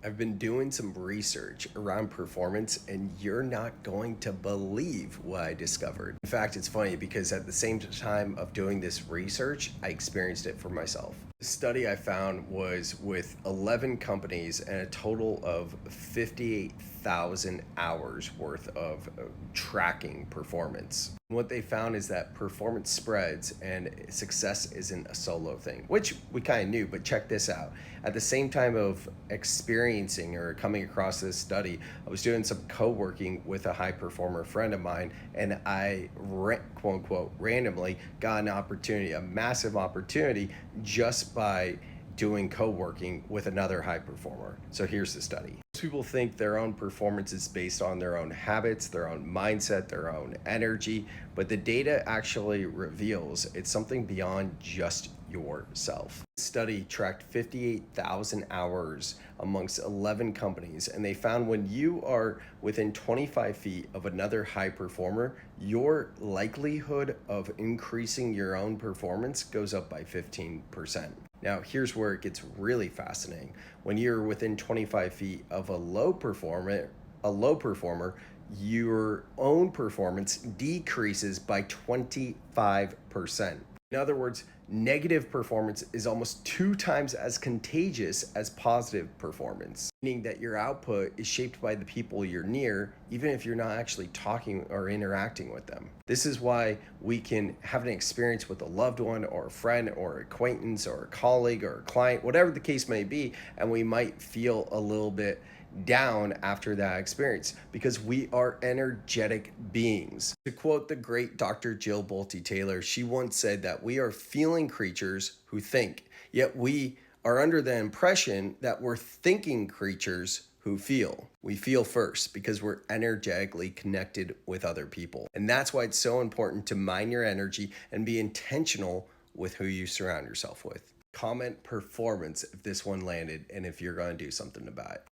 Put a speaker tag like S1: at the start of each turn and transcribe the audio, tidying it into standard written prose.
S1: I've been doing some research around performance, and you're not going to believe what I discovered. In fact, it's funny because at the same time of doing this research, I experienced it for myself. The study I found was with 11 companies and a total of 58,000 hours worth of tracking performance. What they found is that performance spreads and success isn't a solo thing, which we kind of knew, but check this out. At the same time of experiencing or coming across this study, I was doing some co-working with a high performer friend of mine, and quote unquote, randomly got an opportunity, a massive opportunity, just by doing co-working with another high performer. So here's the study. Most people think their own performance is based on their own habits, their own mindset, their own energy, but the data actually reveals it's something beyond just yourself. This study tracked 58,000 hours amongst 11 companies, and they found when you are within 25 feet of another high performer, your likelihood of increasing your own performance goes up by 15%. Now, here's where it gets really fascinating. When you're within 25 feet of a low performer, your own performance decreases by 25%. In other words, negative performance is almost 2 times as contagious as positive performance, meaning that your output is shaped by the people you're near, even if you're not actually talking or interacting with them. This is why we can have an experience with a loved one or a friend or acquaintance or a colleague or a client, whatever the case may be, and we might feel a little bit down after that experience because we are energetic beings. To quote the great Dr. Jill Bolte Taylor, she once said that we are feeling creatures who think, yet we are under the impression that we're thinking creatures who feel. We feel first because we're energetically connected with other people. And that's why it's so important to mine your energy and be intentional with who you surround yourself with. Comment performance if this one landed and if you're going to do something about it.